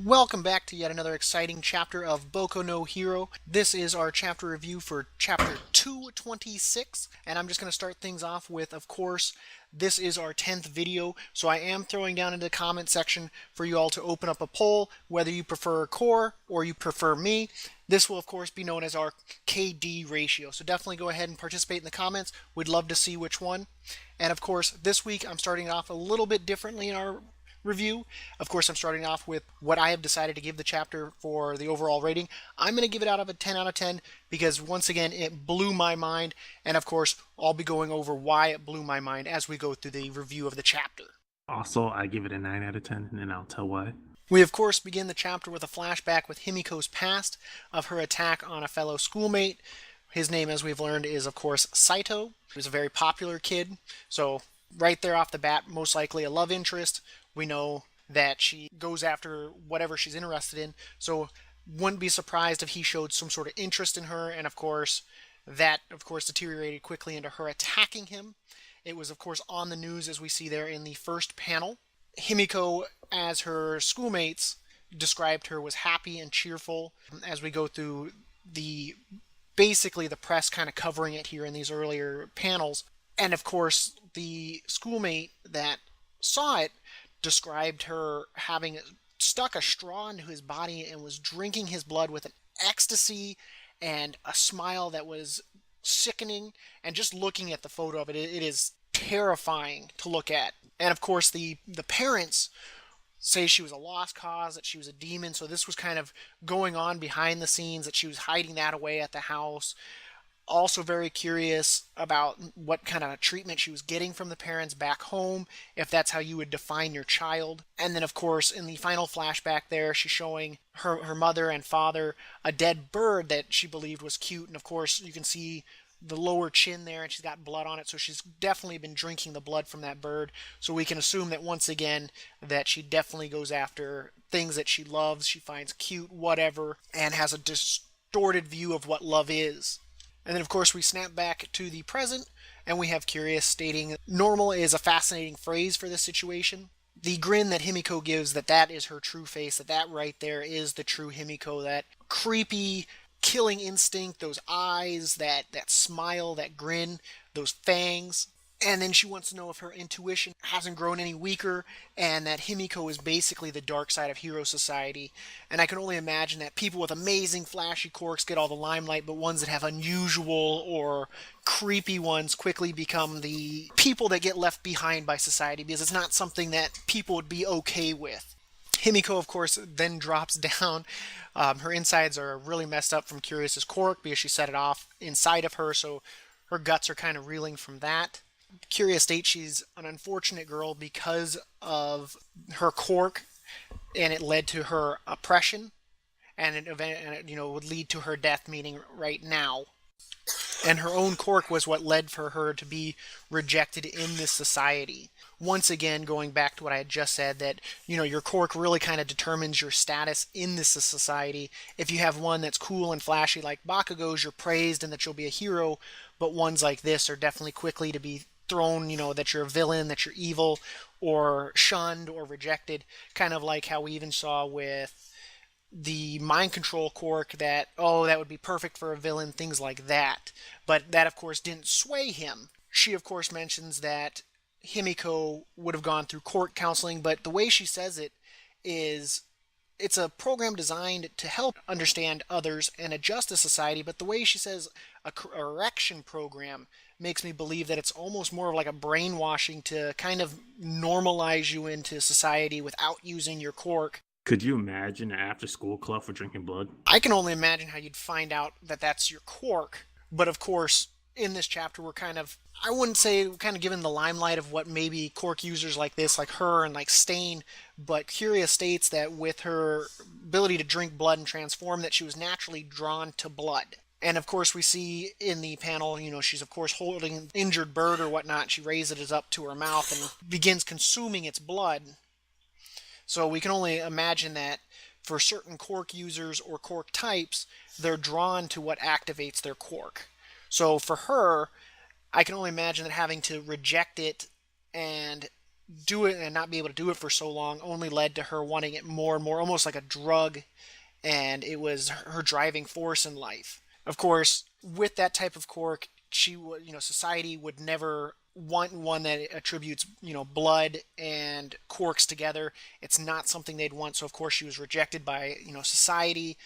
Welcome back to yet another exciting chapter of Boku no Hero. This is our chapter review for chapter 226, and I'm just going to start things off with, of course, this is our 10th video, so I am throwing down into the comment section for you all to open up a poll, whether you prefer Core or you prefer me. This will, of course, be known as our KD ratio, so definitely go ahead and participate in the comments. We'd love to see which one. And, of course, this week I'm starting off a little bit differently in our review. Of course, I'm starting off with what I have decided to give the chapter for the overall rating. I'm going to give it out of a 10 out of 10 because, once again, it blew my mind. And, of course, I'll be going over why it blew my mind as we go through the review of the chapter. Also, I give it a 9 out of 10, and then I'll tell why. We, of course, begin the chapter with a flashback with Himiko's past of her attack on a fellow schoolmate. His name, as we've learned, is, of course, Saito. He was a very popular kid, so right there off the bat, most likely a love interest. We know that she goes after whatever she's interested in, so wouldn't be surprised if he showed some sort of interest in her, and of course, that, of course, deteriorated quickly into her attacking him. It was, of course, on the news as we see there in the first panel. Himiko, as her schoolmates described her, was happy and cheerful as we go through the basically the press kind of covering it here in these earlier panels. And of course, the schoolmate that saw it described her having stuck a straw into his body and was drinking his blood with an ecstasy and a smile that was sickening. And just looking at the photo of it, it is terrifying to look at. And of course, the parents say she was a lost cause, that she was a demon. So this was kind of going on behind the scenes, that she was hiding that away at the house. Also very curious about what kind of treatment she was getting from the parents back home, if that's how you would define your child. And then, of course, in the final flashback there, she's showing her mother and father a dead bird that she believed was cute. And, of course, you can see the lower chin there, and she's got blood on it, so she's definitely been drinking the blood from that bird. So we can assume that, once again, that she definitely goes after things that she loves, she finds cute, whatever, and has a distorted view of what love is. And then, of course, we snap back to the present, and we have Curious stating, "Normal is a fascinating phrase for this situation." The grin that Himiko gives, that is her true face, that right there is the true Himiko, that creepy killing instinct, those eyes, that smile, that grin, those fangs. And then she wants to know if her intuition hasn't grown any weaker, and that Himiko is basically the dark side of Hero Society. And I can only imagine that people with amazing flashy quirks get all the limelight, but ones that have unusual or creepy ones quickly become the people that get left behind by society, because it's not something that people would be okay with. Himiko, of course, then drops down. Her insides are really messed up from Curious's quirk because she set it off inside of her, so her guts are kind of reeling from that. Curious states she's an unfortunate girl because of her quirk, and it led to her oppression, and it would lead to her death, meaning right now. And her own quirk was what led for her to be rejected in this society. Once again, going back to what I had just said, that your quirk really kind of determines your status in this society. If you have one that's cool and flashy like Bakugo's, you're praised and that you'll be a hero, but ones like this are definitely quickly to be thrown, that you're a villain, that you're evil, or shunned or rejected, kind of like how we even saw with the mind control quirk, that that would be perfect for a villain, things like that. But that, of course, didn't sway him. She, of course, mentions that Himiko would have gone through court counseling, but the way she says it is, it's a program designed to help understand others and adjust to society, but the way she says a correction program makes me believe that it's almost more of like a brainwashing to kind of normalize you into society without using your quirk. Could you imagine an after school club for drinking blood? I can only imagine how you'd find out that that's your quirk. But of course, in this chapter, we're kind of, I wouldn't say kind of given the limelight of what maybe quirk users like this, like her and like Stain, but Curious states that with her ability to drink blood and transform, that she was naturally drawn to blood. And of course, we see in the panel, she's of course holding an injured bird or whatnot. She raises it up to her mouth and begins consuming its blood. So we can only imagine that for certain quirk users or quirk types, they're drawn to what activates their quirk. So for her, I can only imagine that having to reject it and do it and not be able to do it for so long only led to her wanting it more and more, almost like a drug, and it was her driving force in life. Of course, with that type of quirk, she would, society would never want one that attributes, blood and quirks together. It's not something they'd want. So of course she was rejected by, society.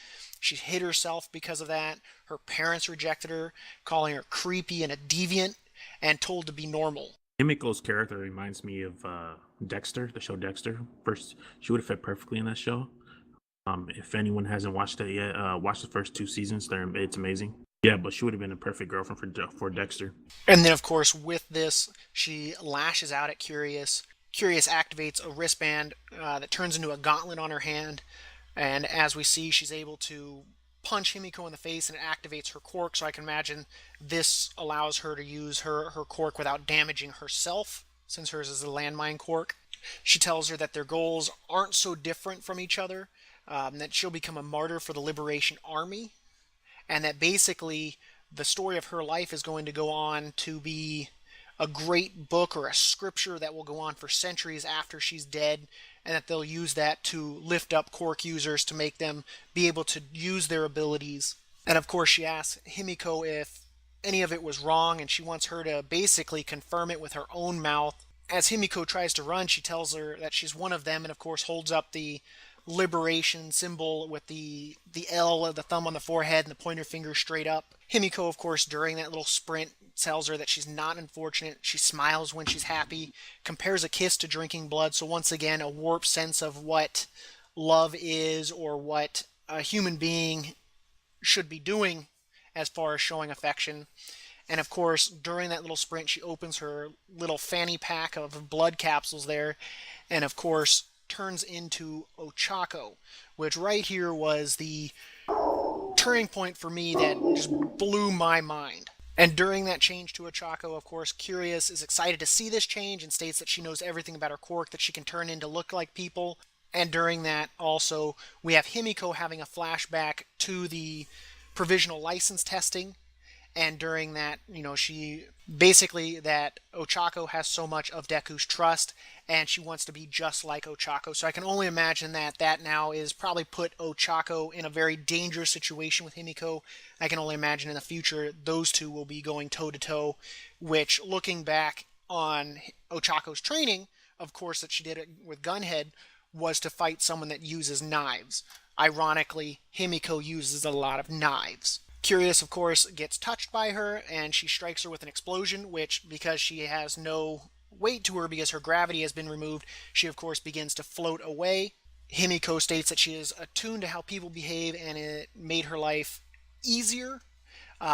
She hid herself because of that. Her parents rejected her, calling her creepy and a deviant, and told to be normal. Himiko's character reminds me of Dexter, the show Dexter. First, she would have fit perfectly in that show. If anyone hasn't watched it yet, watch the first 2 seasons. It's amazing. Yeah, but she would have been a perfect girlfriend for Dexter. And then, of course, with this, she lashes out at Curious. Curious activates a wristband that turns into a gauntlet on her hand. And as we see, she's able to punch Himiko in the face and it activates her quirk. So I can imagine this allows her to use her quirk without damaging herself, since hers is a landmine quirk. She tells her that their goals aren't so different from each other, that she'll become a martyr for the Liberation Army, and that basically the story of her life is going to go on to be a great book or a scripture that will go on for centuries after she's dead, and that they'll use that to lift up quirk users to make them be able to use their abilities. And of course, she asks Himiko if any of it was wrong, and she wants her to basically confirm it with her own mouth. As Himiko tries to run, she tells her that she's one of them, and of course holds up the liberation symbol with the L, the thumb on the forehead, and the pointer finger straight up. Himiko, of course, during that little sprint, tells her that she's not unfortunate. She smiles when she's happy, compares a kiss to drinking blood. So once again, a warped sense of what love is or what a human being should be doing as far as showing affection. And of course, during that little sprint, she opens her little fanny pack of blood capsules there, and of course, turns into Ochako, which right here was the turning point for me that just blew my mind. And during that change to Ochako, of course, Curious is excited to see this change and states that she knows everything about her quirk that she can turn into look like people. And during that, also, we have Himiko having a flashback to the provisional license testing, and during that, she basically that Ochako has so much of Deku's trust and she wants to be just like Ochako. So I can only imagine that now is probably put Ochako in a very dangerous situation with Himiko. I can only imagine in the future those two will be going toe to toe, which, looking back on Ochako's training, of course, that she did it with Gunhead, was to fight someone that uses knives. Ironically, Himiko uses a lot of knives. Curious, of course, gets touched by her, and she strikes her with an explosion, which, because she has no weight to her because her gravity has been removed, she, of course, begins to float away. Himiko states that she is attuned to how people behave, and it made her life easier.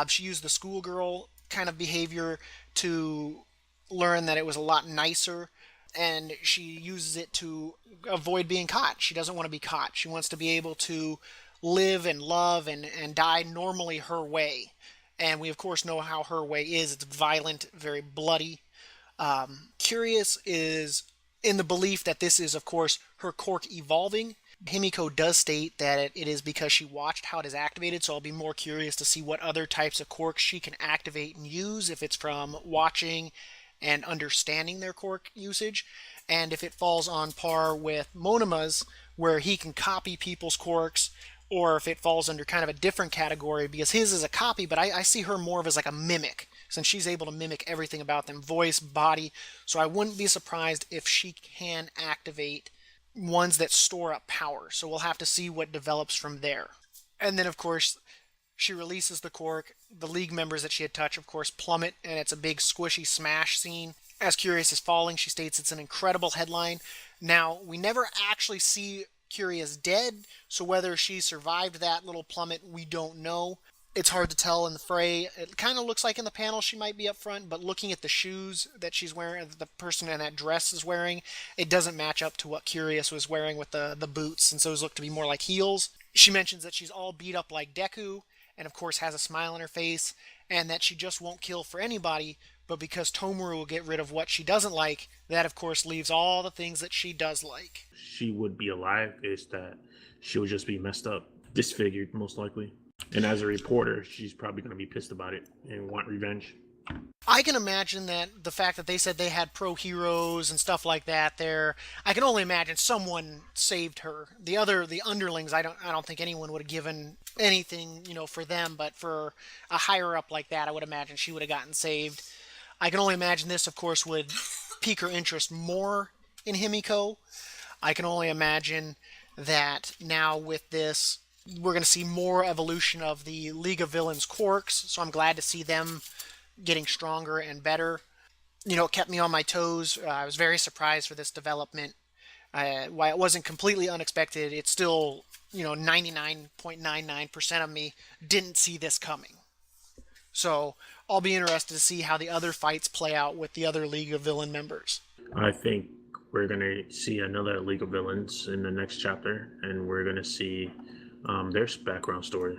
She used the schoolgirl kind of behavior to learn that it was a lot nicer, and she uses it to avoid being caught. She doesn't want to be caught. She wants to be able to live and love and die normally her way. And we, of course, know how her way is. It's violent, very bloody. Curious is in the belief that this is, of course, her quirk evolving. Himiko does state that it is because she watched how it is activated, so I'll be more curious to see what other types of quirks she can activate and use, if it's from watching and understanding their quirk usage, and if it falls on par with Monema's, where he can copy people's quirks, or if it falls under kind of a different category, because his is a copy, but I see her more of as like a mimic, since she's able to mimic everything about them, voice, body, so I wouldn't be surprised if she can activate ones that store up power, so we'll have to see what develops from there. And then, of course, she releases the quirk. The League members that she had touched, of course, plummet, and it's a big squishy smash scene. As Curious is falling, she states it's an incredible headline. Now, we never actually see Curious dead, so whether she survived that little plummet, we don't know. It's hard to tell in the fray. It kind of looks like in the panel she might be up front, but looking at the shoes that she's wearing, the person in that dress is wearing, it doesn't match up to what Curious was wearing with the boots, since those look to be more like heels. She mentions that she's all beat up like Deku, and of course has a smile on her face, and that she just won't kill for anybody, but because Tomuru will get rid of what she doesn't like, that of course leaves all the things that she does like. She would be alive, is that she would just be messed up, disfigured, most likely. And as a reporter, she's probably going to be pissed about it and want revenge. I can imagine that the fact that they said they had pro heroes and stuff like that there, I can only imagine someone saved her. The underlings, I don't think anyone would have given anything, for them, but for a higher up like that, I would imagine she would have gotten saved. I can only imagine this, of course, would pique her interest more in Himiko. I can only imagine that now with this, we're going to see more evolution of the League of Villains Quarks, so I'm glad to see them getting stronger and better. It kept me on my toes. I was very surprised for this development. While it wasn't completely unexpected, it's still, 99.99% of me didn't see this coming. So I'll be interested to see how the other fights play out with the other League of Villain members. I think we're gonna see another League of Villains in the next chapter, and we're gonna see their background story.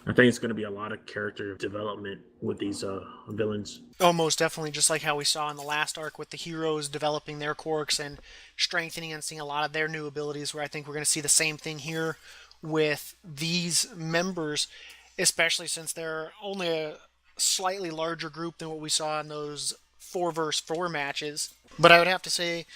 I think it's gonna be a lot of character development with these villains. Oh, most definitely, just like how we saw in the last arc with the heroes developing their quirks and strengthening and seeing a lot of their new abilities, where I think we're going to see the same thing here with these members, especially since they're only a slightly larger group than what we saw in those 4 versus 4 matches. But I would have to say,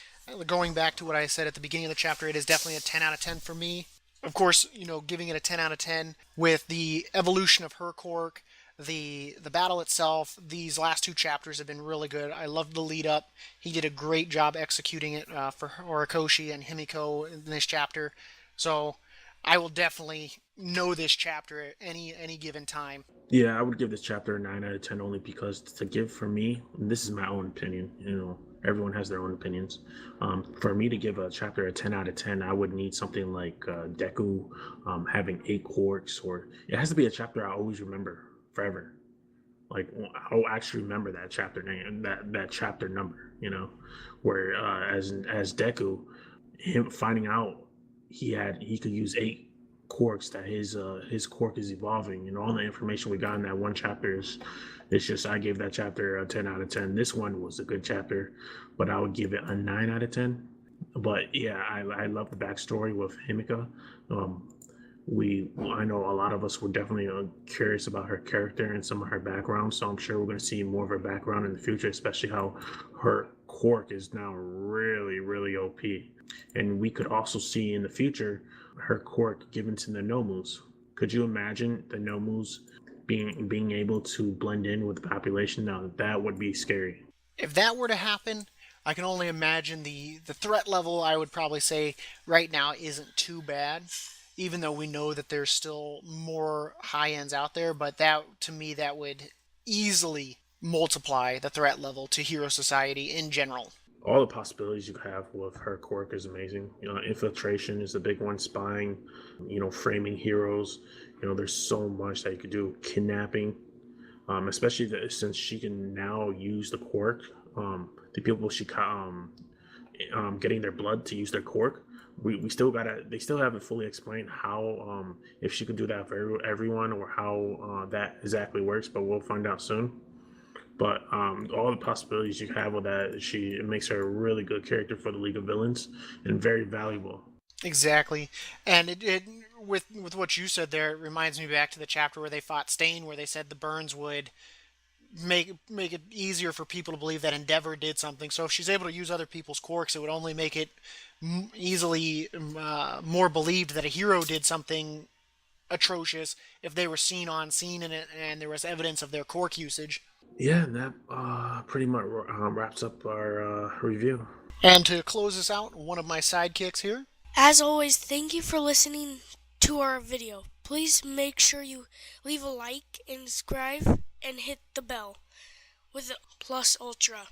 going back to what I said at the beginning of the chapter, it is definitely a 10 out of 10 for me. Of course, giving it a 10 out of 10 with the evolution of her quirk, the battle itself. These last 2 chapters have been really good. I loved the lead up. He did a great job executing it for Horikoshi and Himiko in this chapter. So I will definitely know this chapter at any given time. Yeah, I would give this chapter a 9 out of 10 only because to give for me, and this is my own opinion. Everyone has their own opinions. For me to give a chapter a 10 out of 10, I would need something like Deku having 8 quarks, or it has to be a chapter I always remember forever. Like I'll actually remember that chapter name, that chapter number. Where as Deku, him finding out he could use 8 quarks, that his quark is evolving, all the information we got in that one chapter is it's just I gave that chapter a 10 out of 10. This one was a good chapter, but I would give it a 9 out of 10. But yeah, I love the backstory with Himika. I know a lot of us were definitely curious about her character and some of her background, so I'm sure we're going to see more of her background in the future, especially how her quirk is now really, really OP. And we could also see in the future her quirk given to the Nomus. Could you imagine the Nomus being able to blend in with the population? Now that would be scary. If that were to happen, I can only imagine the threat level. I would probably say right now isn't too bad, even though we know that there's still more high ends out there. But that to me, that would easily multiply the threat level to Hero Society in general. All the possibilities you have with her quirk is amazing. Infiltration is a big one. Spying, framing heroes. There's so much that you could do. Kidnapping, especially since she can now use the quirk. The people she getting their blood to use their quirk. We still gotta. They still haven't fully explained how if she could do that for everyone or how that exactly works. But we'll find out soon. But all the possibilities you have with that, it makes her a really good character for the League of Villains and very valuable. Exactly, and it with what you said there, it reminds me back to the chapter where they fought Stain, where they said the burns would make it easier for people to believe that Endeavor did something. So if she's able to use other people's quirks, it would only make it easily more believed that a hero did something atrocious if they were seen on scene in it and there was evidence of their quirk usage. Yeah, and that pretty much wraps up our review. And to close this out, one of my sidekicks here. As always, thank you for listening to our video. Please make sure you leave a like and subscribe and hit the bell with Plus Ultra.